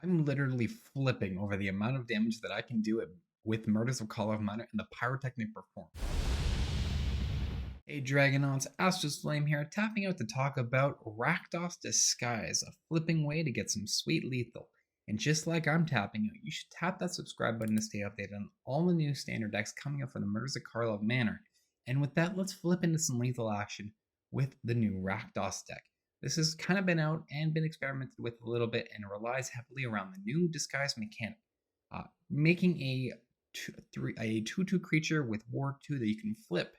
I'm literally flipping over the amount of damage that I can do with Murders of Call of Mana and the Pyrotechnic Performer. Hey Dragonauts, Astro's Flame here, tapping out to talk about Rakdos Disguise, a flipping way to get some sweet lethal. And just like I'm tapping out, you should tap that subscribe button to stay updated on all the new standard decks coming up for the Murders of Karlov Manor. And with that, let's flip into some lethal action with the new Rakdos deck. This has kind of been out and been experimented with a little bit and relies heavily around the new disguise mechanic, making a 2/2 creature with Ward 2 that you can flip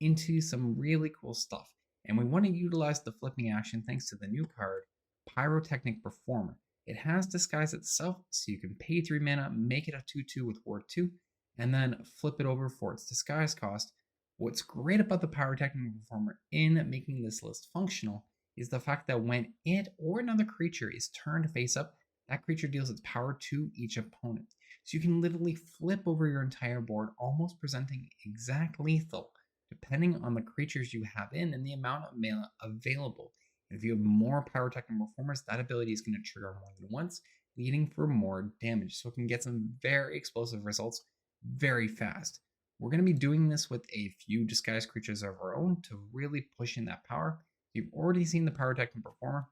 into some really cool stuff. And we want to utilize the flipping action thanks to the new card, Pyrotechnic Performer. It has Disguise itself, so you can pay 3 mana, make it a 2/2 with Ward 2, and then flip it over for its Disguise cost. What's great about the Pyrotechnic Performer in making this list functional is the fact that when it or another creature is turned face up, that creature deals its power to each opponent. So you can literally flip over your entire board, almost presenting exact lethal, depending on the creatures you have in and the amount of mana available. And if you have more Pyrotechnic Performers, that ability is going to trigger more than once, leading for more damage. So it can get some very explosive results very fast. We're going to be doing this with a few disguised creatures of our own to really push in that power. You've already seen the Pyrotechnic Performer.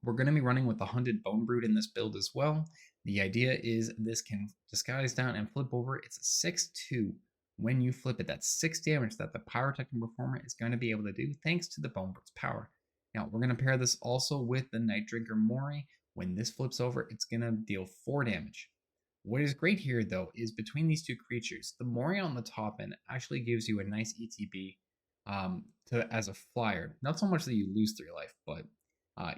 We're going to be running with the Hunted Bonebrute in this build as well. The idea is this can disguise down and flip over. It's a 6/2. When you flip it, that's 6 damage that the Pyrotechnic Performer is going to be able to do thanks to the Bonebrute's power. Now, we're going to pair this also with the Night Drinker Mori. When this flips over, it's going to deal 4 damage. What is great here, though, is between these two creatures, the Mori on the top end actually gives you a nice ETB as a flyer. Not so much that you lose 3 life, but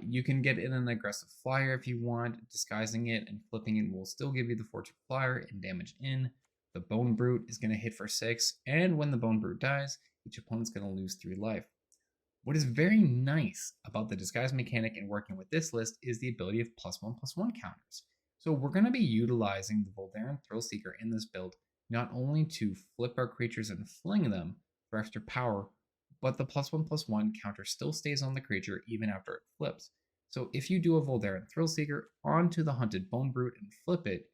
you can get in an aggressive flyer if you want. Disguising it and flipping it will still give you the 4/2 flyer and damage in. The Bonebrute is going to hit for 6, and when the Bonebrute dies, each opponent's going to lose 3 life. What is very nice about the disguise mechanic and working with this list is the ability of +1/+1 counters. So we're going to be utilizing the Voldaren Thrillseeker in this build, not only to flip our creatures and fling them for extra power, but the +1/+1 counter still stays on the creature even after it flips. So if you do a Voldaren Thrillseeker onto the Hunted Bonebrute and flip it,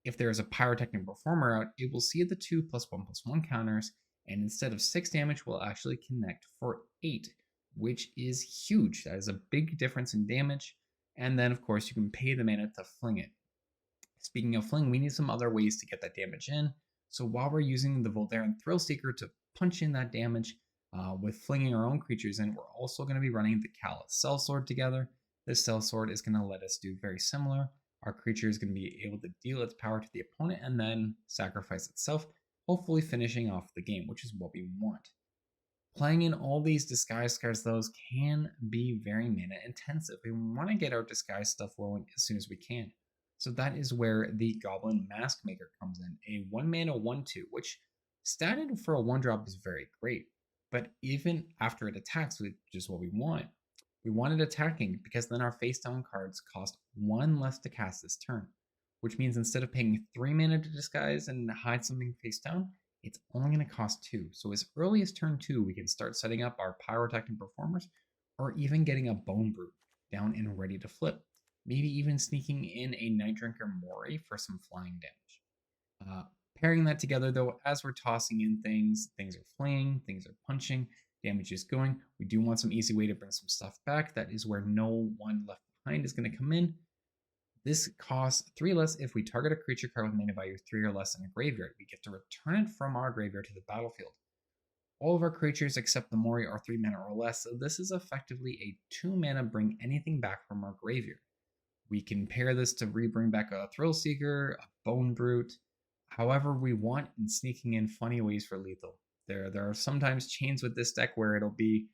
if there is a Pyrotechnic Performer out, it will see the 2 +1/+1 counters, and instead of 6 damage, will actually connect for 8, which is huge. That is a big difference in damage. And then, of course, you can pay the mana to fling it. Speaking of fling, we need some other ways to get that damage in. So while we're using the Voldaren Thrillseeker to punch in that damage with flinging our own creatures in, we're also going to be running the Callous Sellsword together. This Sellsword is going to let us do very similar. Our creature is going to be able to deal its power to the opponent and then sacrifice itself, hopefully finishing off the game, which is what we want. Playing in all these disguise cards, though, can be very mana intensive. We want to get our disguise stuff rolling as soon as we can. So that is where the Goblin Maskmaker comes in, a 1 mana 1/2, which statted for a 1-drop is very great. But even after it attacks, which is what we want it attacking because then our face down cards cost 1 less to cast this turn, which means instead of paying 3 mana to disguise and hide something face down, it's only going to cost 2. So as early as turn 2, we can start setting up our Pyrotechnic Performers or even getting a Bonebrute down and ready to flip. Maybe even sneaking in a Night Drinker Mori for some flying damage. Pairing that together, though, as we're tossing in things are flaying, things are punching, damage is going. We do want some easy way to bring some stuff back. That is where no one left behind is going to come in. This costs 3 less if we target a creature card with mana value 3 or less in a graveyard. We get to return it from our graveyard to the battlefield. All of our creatures except the Mori are 3 mana or less, so this is effectively a 2 mana bring anything back from our graveyard. We can pair this to bring back a Thrillseeker, a Bonebrute, however we want, and sneaking in funny ways for lethal. There are sometimes chains with this deck where it'll be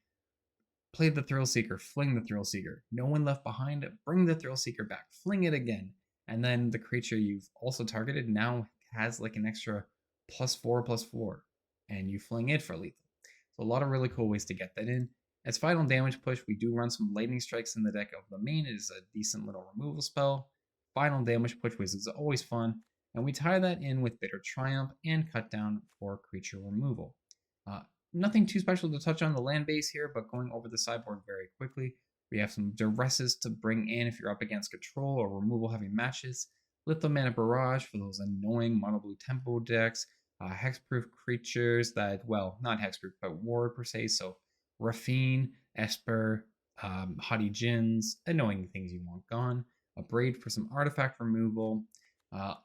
play the Thrillseeker, fling the Thrillseeker, no one left behind, bring the Thrillseeker back, fling it again, and then the creature you've also targeted now has like an extra +4/+4, and you fling it for lethal. So a lot of really cool ways to get that in. As final damage push, we do run some lightning strikes in the deck of the main. It is a decent little removal spell. Final damage push, which is always fun. And we tie that in with Bitter Triumph and Cut Down for creature removal. Nothing too special to touch on the land base here, but going over the sideboard very quickly, We have some duresses to bring in if you're up against control or removal heavy matches. Little Mana Barrage for those annoying mono blue tempo decks. Hexproof creatures that, well, not hexproof, but ward per se. So Rafine, Esper, Haughty Djinns, annoying things you want gone. A Braid for some artifact removal.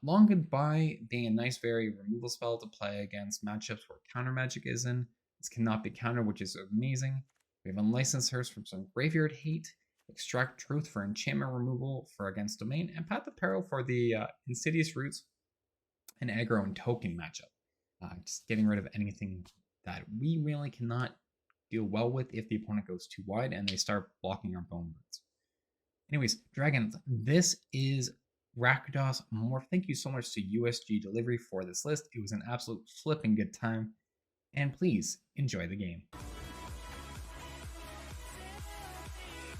Long Goodbye being a nice very removal spell to play against matchups where counter magic is in. This cannot be countered, which is amazing. We have Unlicensed Hearse from some Graveyard Hate. Extract Truth for enchantment removal for against domain, and Path of Peril for the Insidious Roots and aggro and token matchup. Just getting rid of anything that we really cannot deal well with if the opponent goes too wide and they start blocking our bone roots. Anyways, Dragons, this is Rakdos Morph. Thank you so much to USG Delivery for this list. It was an absolute flipping good time, and please enjoy the game.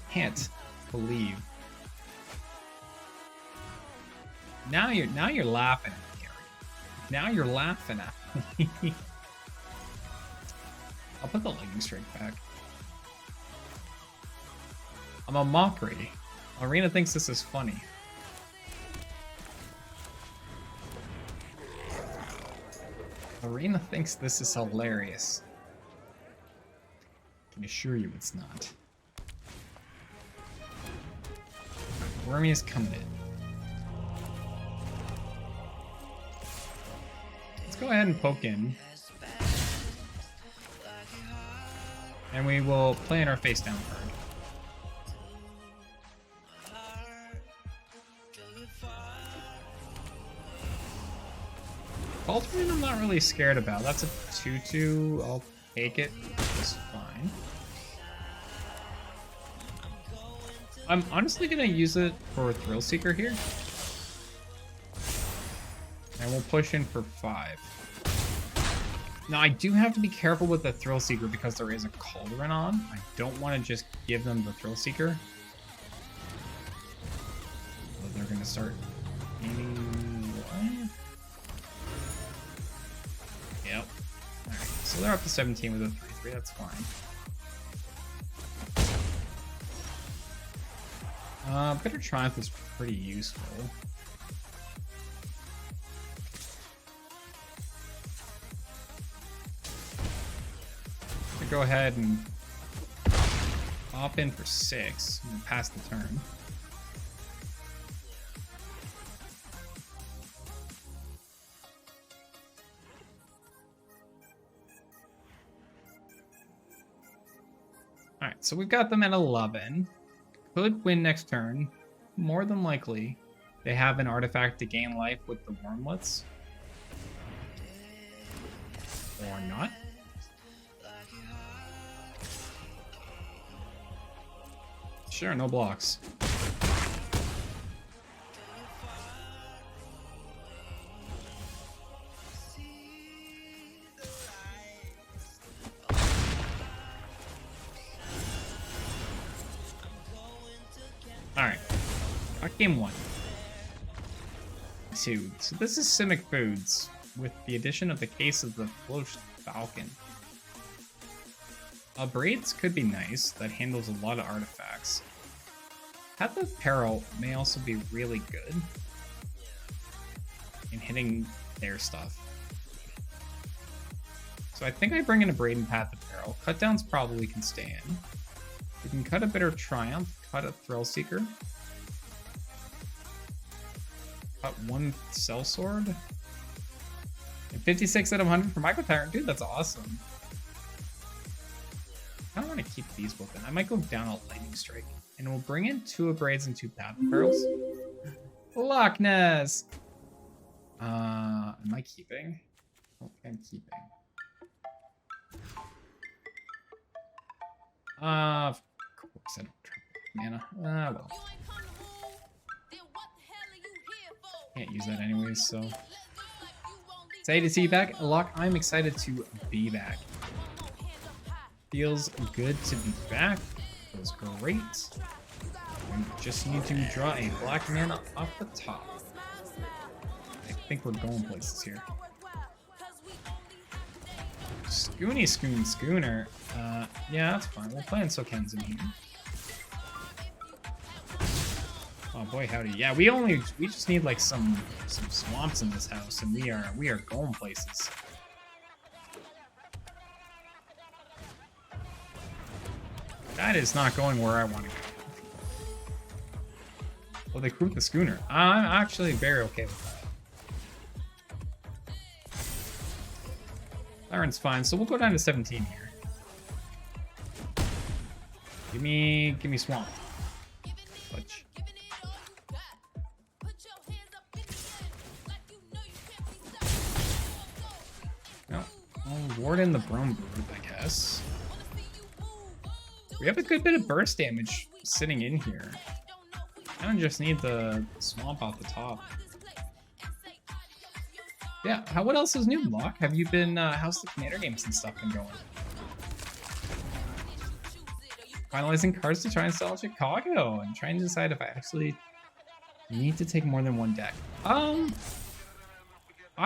Can't believe. Now you're laughing at me, Gary. Now you're laughing at me. I'll put the lightning strike back. I'm a mockery. Arena thinks this is funny. Arena thinks this is hilarious. I can assure you it's not. Wormy is coming in. Let's go ahead and poke in. And we will play in our face down card. Ultimate I'm not really scared about. That's a 2/2. I'll take it. It's fine. I'm honestly gonna use it for Thrillseeker here. And we'll push in for 5. Now I do have to be careful with the Thrillseeker because there is a Cauldron on. I don't want to just give them the Thrillseeker. So they're gonna start aiming. What? Yep. Alright, so they're up to 17 with a 3/3, that's fine. Bitter Triumph is pretty useful. I go ahead and hop in for 6 and pass the turn. Alright, so we've got them at 11. Could win next turn. More than likely, they have an artifact to gain life with the Wormlets. Or not. Sure, no blocks. Alright. Got game 1. 2. So this is Simic Foods, with the addition of the case of the Floated Falcon. Braids could be nice, that handles a lot of artifacts. Path of Peril may also be really good in hitting their stuff. So I think I bring in a Braid and Path of Peril. Cutdowns probably can stay in. We can cut a Bitter Triumph, cut a Thrillseeker. Cut 1 Sellsword. And 56 out of 100 for Micro Tyrant. Dude, that's awesome. I don't want to keep these both in. I might go down a Lightning Strike. And we'll bring in 2 of Braids and 2 Path of Perils. Loch Ness! Am I keeping? Okay, I'm keeping. Of course I don't trap mana. Well. Can't use that anyways, so. Excited to see you back. Locke, I'm excited to be back. Feels good to be back. Feels great. We just need to draw a black mana off the top. I think we're going places here. Schooner. Yeah, that's fine. We'll play in Soken's in here. Oh boy, howdy. Yeah, we just need like some swamps in this house, and we are going places. That is not going where I want to go. Well, they crewed the schooner. I'm actually very okay with that. Iron's fine, so we'll go down to 17 here. Give me swamp. Clutch. No, I'll ward in the Bonebrute, I guess. We have a good bit of burst damage sitting in here. I don't just need the swamp off the top. Yeah, what else is new, Block? Have you been, how's the commander games and stuff been going? Finalizing cards to try and sell in Chicago and trying to decide if I actually need to take more than one deck. I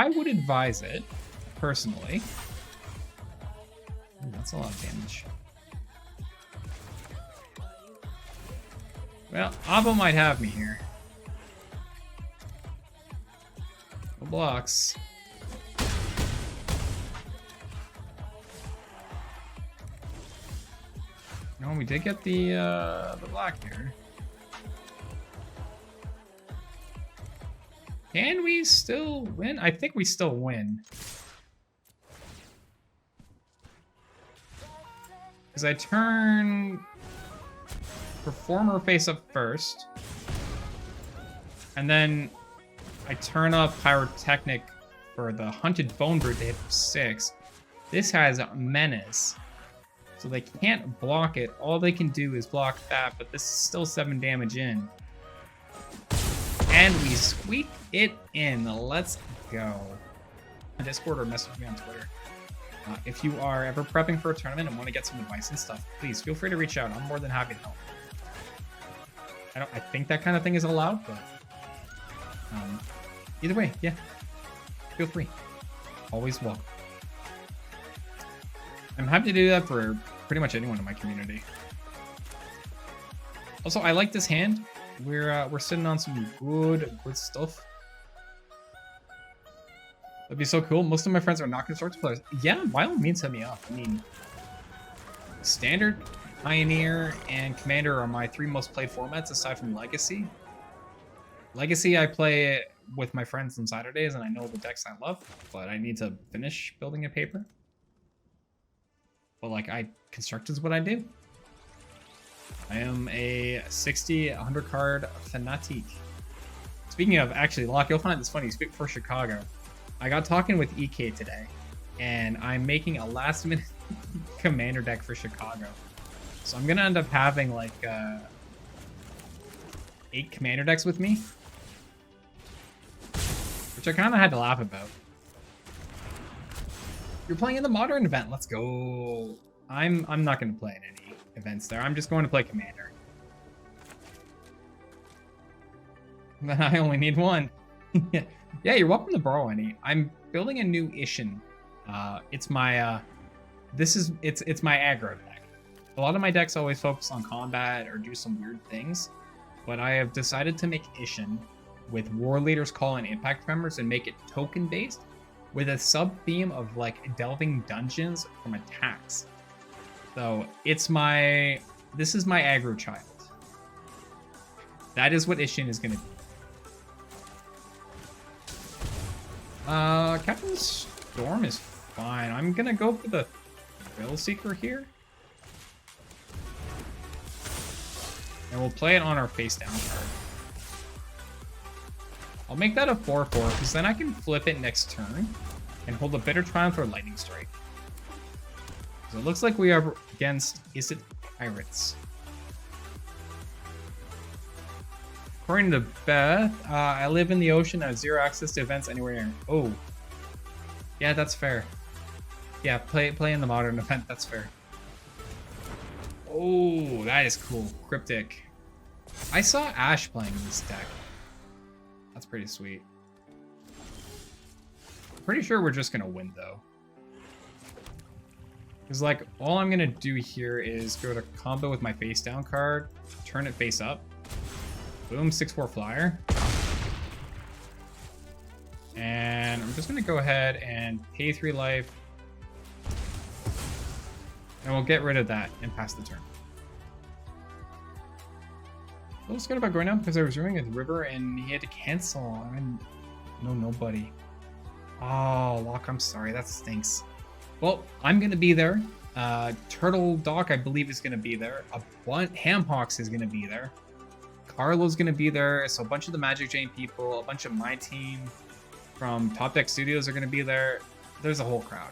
would advise it, personally. Ooh, that's a lot of damage. Well, Abo might have me here. No blocks. No, we did get the black here. Can we still win? I think we still win. Because I turn Performer face up first. And then I turn up Pyrotechnic for the Hunted Bonebrute to hit for 6. This has Menace. So they can't block it. All they can do is block that, but this is still 7 damage in. And we squeak it in. Let's go. Discord or message me on Twitter. If you are ever prepping for a tournament and want to get some advice and stuff, please feel free to reach out. I'm more than happy to help. I think that kind of thing is allowed, but either way, yeah. Feel free. Always welcome. I'm happy to do that for pretty much anyone in my community. Also, I like this hand. We're sitting on some good stuff. That'd be so cool. Most of my friends are not constructor players. Yeah, by all means, hit me up. I mean, Standard, Pioneer, and Commander are my 3 most played formats aside from Legacy. Legacy, I play with my friends on Saturdays, and I know the decks I love, but I need to finish building a paper. But like, construct is what I do. I am a 60, 100 card fanatic. Speaking of, actually, Locke, you'll find this funny. Speak for Chicago. I got talking with EK today, and I'm making a last-minute commander deck for Chicago. So I'm gonna end up having like 8 commander decks with me, which I kind of had to laugh about. You're playing in the modern event. Let's go. I'm not gonna play in any events there. I'm just going to play commander. Then I only need 1. Yeah, you're welcome to borrow any. I'm building a new Ishin. It's my it's my aggro deck. A lot of my decks always focus on combat or do some weird things, but I have decided to make Ishin with War Leader's Call and Impact Tremors and make it token based with a sub theme of like delving dungeons from attacks. So this is my aggro child. That is what Ishin is gonna be. Captain Storm is fine. I'm gonna go for the Thrillseeker here. And we'll play it on our face down card. I'll make that a 4/4 because then I can flip it next turn and hold a Bitter Triumph or Lightning Strike. So it looks like we are against Izzet Pirates. According to Beth, I live in the ocean. I have 0 access to events anywhere. Oh, yeah, that's fair. Yeah, play in the modern event. That's fair. Oh, that is cool. Cryptic. I saw Ash playing this deck. That's pretty sweet. Pretty sure we're just gonna win though. Because like all I'm gonna do here is go to combo with my face down card, turn it face up, Boom, 6/4 flyer. And I'm just going to go ahead and pay 3 life. And we'll get rid of that and pass the turn. I was scared about going out because I was running a river and he had to cancel. Nobody. Oh, Locke, I'm sorry. That stinks. Well, I'm going to be there. Turtle Doc, I believe, is going to be there. Hamhawks is going to be there. Carlo's going to be there. So a bunch of the Magic Jane people, a bunch of my team from Top Deck Studios are going to be there. There's a whole crowd.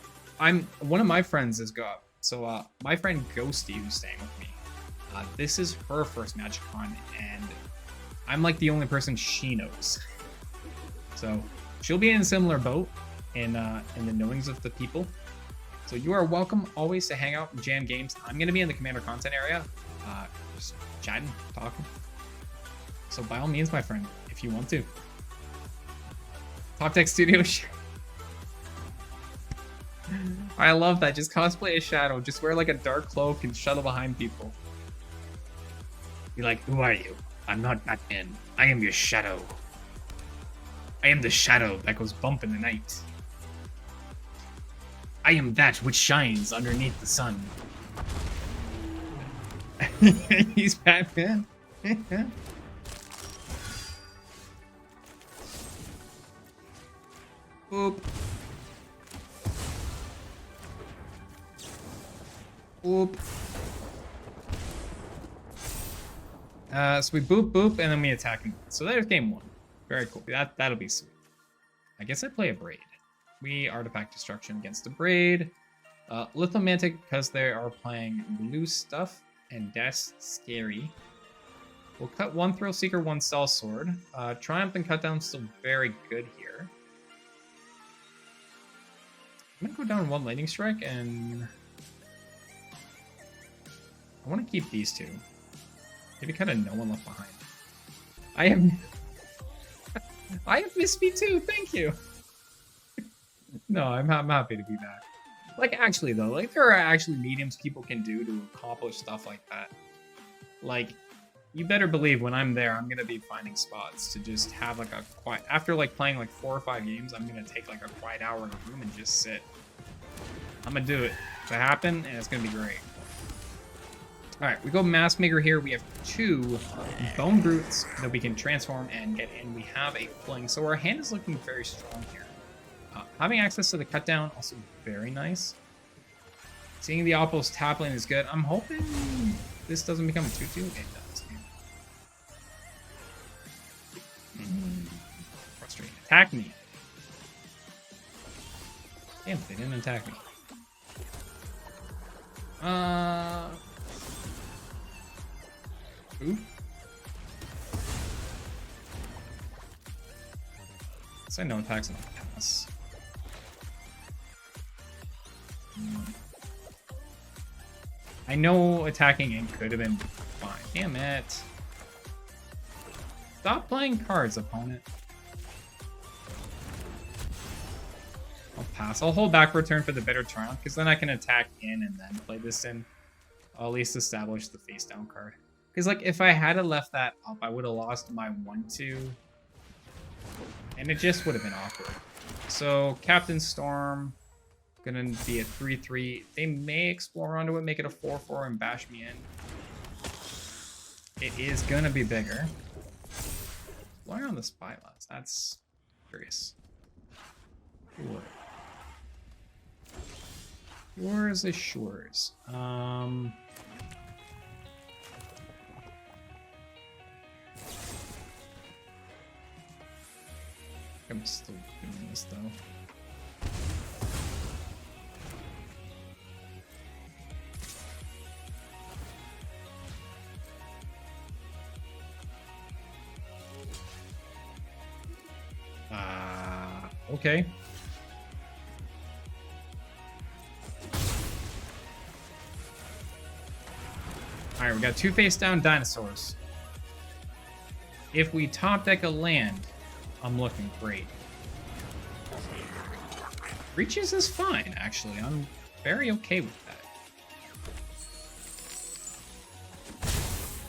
One of my friends is go up. So my friend Ghosty, who's staying with me, this is her first MagicCon, and I'm like the only person she knows. So she'll be in a similar boat in the knowings of the people. So you are welcome always to hang out and jam games. I'm going to be in the Commander content area, just chatting, talking. So by all means, my friend, if you want to. Top Deck Studio. I love that. Just cosplay a shadow. Just wear like a dark cloak and shuttle behind people. Be like, who are you? I'm not Batman. I am your shadow. I am the shadow that goes bump in the night. I am that which shines underneath the sun. He's Batman. Boop. Boop. So we boop boop and then we attack him. So there's game 1. Very cool. That'll be sweet. I guess I play a Braid. We artifact destruction against a Braid. Lithomantic because they are playing blue stuff and that's scary. We'll cut 1 Thrillseeker, 1 Sellsword. Triumph and Cutdown still very good here. I'm gonna go down 1 Lightning Strike and I want to keep these 2. Maybe kind of no one left behind. I have missed me too. Thank you. No, I'm happy to be back. Like actually though, like there are actually mediums people can do to accomplish stuff like that. Like you better believe when I'm there, I'm gonna be finding spots to just have like a quiet. After like playing like 4 or 5 games, I'm gonna take like a quiet hour in a room and just sit. I'm gonna do it to happen, and it's gonna be great. All right, we go Maskmaker here. We have 2 Bonebrutes that we can transform and get in. We have a fling, so our hand is looking very strong here. Having access to the cutdown, also very nice. Seeing the Oppo's tap lane is good. I'm hoping this doesn't become a 2-2. It does. Frustrating. Attack me. Damn, they didn't attack me. Ooh. So no attacks on the pass. I know attacking in could have been fine. Damn it. Stop playing cards, opponent. I'll pass. I'll hold back return for the better triumph, because then I can attack in and then play this in. I'll at least establish the face down card. Because like if I had left that up, I would have lost my 1-2. And it just would have been awkward. So Captain Storm gonna be a 3-3. They may explore onto it, make it a 4-4 and bash me in. It is gonna be bigger. Why on the Spyglass? That's curious. Sure. Yours is Shores. I'm still doing this though. Okay. Alright, we got 2 face down dinosaurs. If we top deck a land, I'm looking great. Reaches is fine, actually. I'm very okay with that.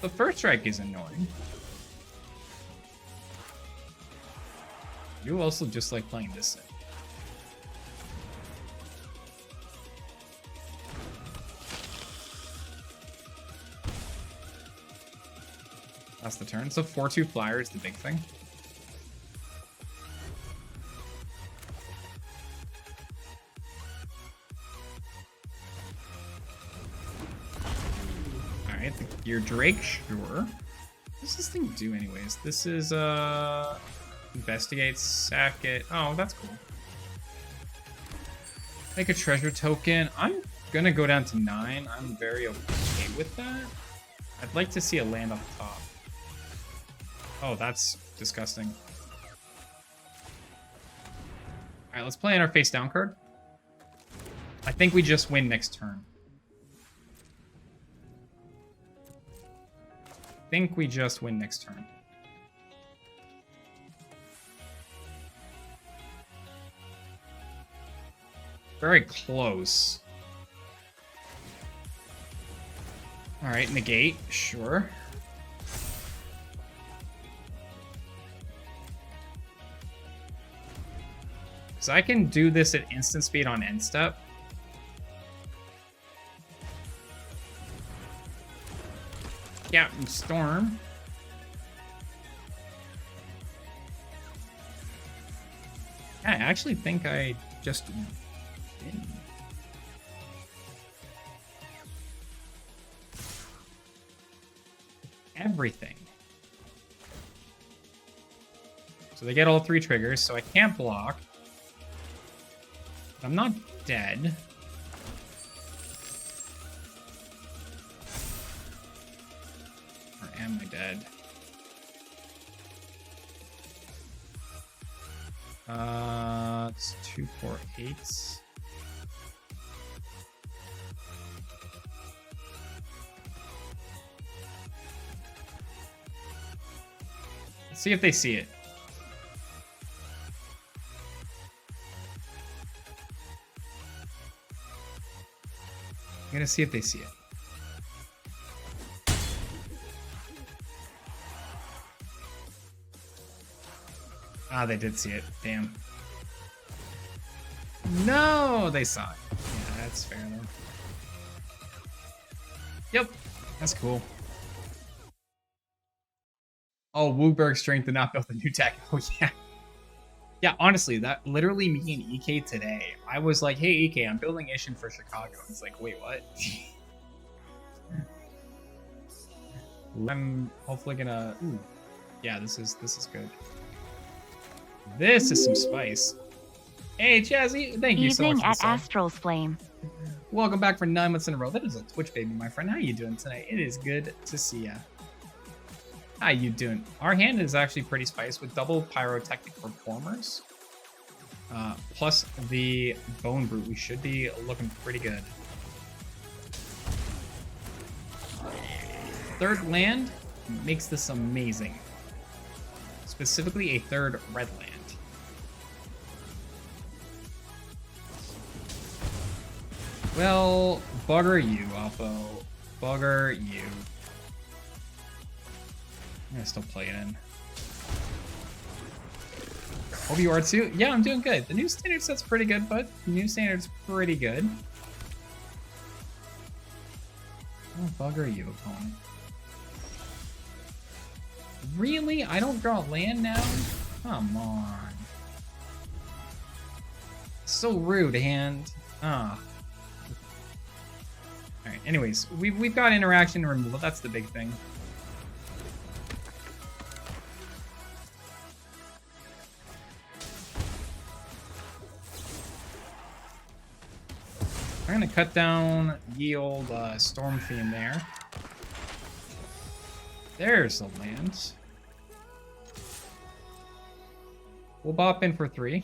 The first strike is annoying. You also just like playing this thing. That's the turn. So 4/2 flyer is the big thing. Alright, your Drake, sure. What does this thing do anyways? This is investigate, sack it. Oh, that's cool. Make a treasure token. I'm gonna go down to 9. I'm very okay with that. I'd like to see a land off the top. Oh, that's disgusting. Alright, let's play in our face down card. I think we just win next turn. I think we just win next turn. Very close. Alright, negate, sure. So I can do this at instant speed on end step. Captain Storm. Yeah, I actually think I just win. Everything. So they get all 3 triggers, so I can't block. I'm not dead. Or am I dead? It's 2, 4, 8. Let's see if they see it. I'm gonna see if they see it. Ah, they did see it. Damn. No, they saw it. Yeah, that's fair though. Yep, that's cool. Oh, Wooberg strength did not build the new tech. Oh yeah. Yeah, honestly, that literally me and EK today. I was like, hey EK, I'm building Ishin for Chicago. He's like, wait, what? I'm hopefully gonna. Ooh. Yeah, this is good. This is some spice. Hey Jazzy, thank you so much. Evening at Astral's Flame. Welcome back for 9 months in a row. That is a Twitch baby, my friend. How you doing tonight? It is good to see ya. How you doing? Our hand is actually pretty spiced with double Pyrotechnic Performers. Plus the Bonebrute. We should be looking pretty good. Third land makes this amazing. Specifically a third red land. Well, bugger you, Oppo. Bugger you. I'm gonna still play it in. Hope you are too. Yeah, I'm doing good. The new standard set's pretty good, but the new standard's pretty good. Oh, bugger you, opponent. Really? I don't draw land now? Come on. So rude, hand. Ah. Alright, anyways, we've got interaction removal. That's the big thing. I'm gonna cut down the old Storm Fiend there. There's the land. We'll bop in for 3.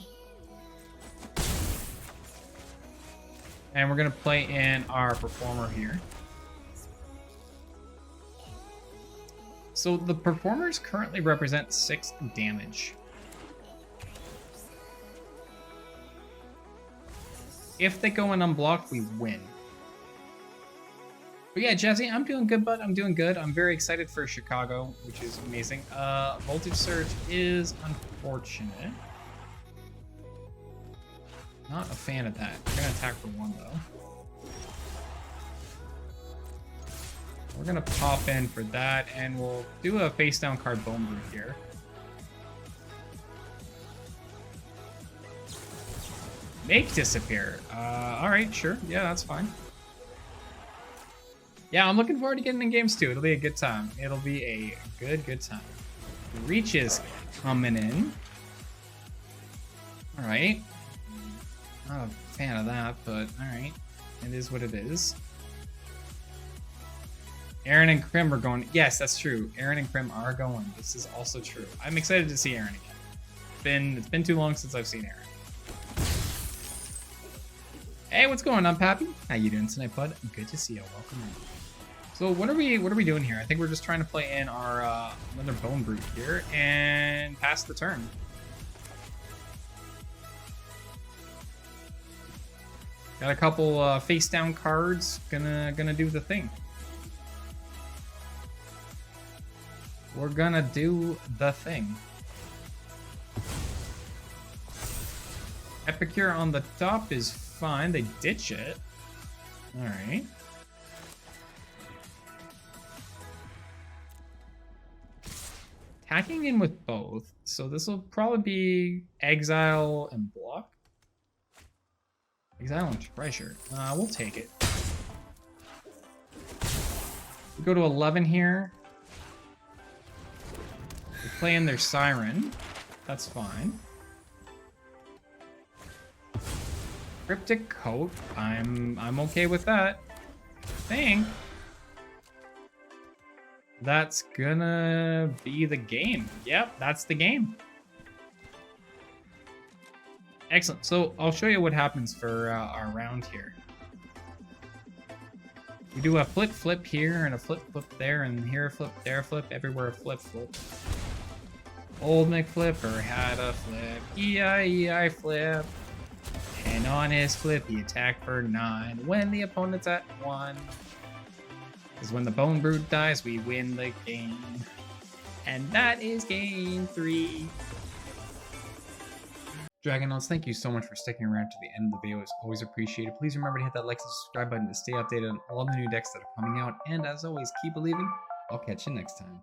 And we're gonna play in our Performer here. So the Performers currently represent 6 damage. If they go in unblocked, we win. But yeah, Jazzy, I'm doing good, bud. I'm doing good. I'm very excited for Chicago, which is amazing. Voltage Surge is unfortunate. Not a fan of that. We're gonna attack for 1 though. We're gonna pop in for that, and we'll do a face down card Bonebrute here. Make disappear. Alright, sure. Yeah, that's fine. Yeah, I'm looking forward to getting in games too. It'll be a good time. It'll be a good time. Reach is coming in. Alright. Not a fan of that, but alright. It is what it is. Aaron and Krim are going. Yes, that's true. Aaron and Krim are going. This is also true. I'm excited to see Aaron again. It's been too long since I've seen Aaron. Hey, what's going on, Pappy? How you doing tonight, bud? Good to see you. Welcome in. So what are we doing here? I think we're just trying to play in our another Bonebrute here and pass the turn. Got a couple face down cards. Gonna do the thing. We're gonna do the thing. Epicure on the top is fine. They ditch it. Alright. Attacking in with both. So this will probably be exile and block. Exile and treasure. We'll take it. We go to 11 here. We're playing their Siren. That's fine. Cryptic Coat. I'm okay with that. I think that's gonna be the game. Yep, that's the game. Excellent. So I'll show you what happens for our round here. We do a flip here and a flip there, and here a flip, there a flip, everywhere a flip. Old McFlipper had a flip, E-I-E-I flip. And on his flip, he attacked for 9 when the opponent's at 1. Because when the Bonebrute dies, we win the game. And that is game 3. Dragonauts, thank you so much for sticking around to the end of the video. It's always appreciated. Please remember to hit that like and subscribe button to stay updated on all the new decks that are coming out. And as always, keep believing. I'll catch you next time.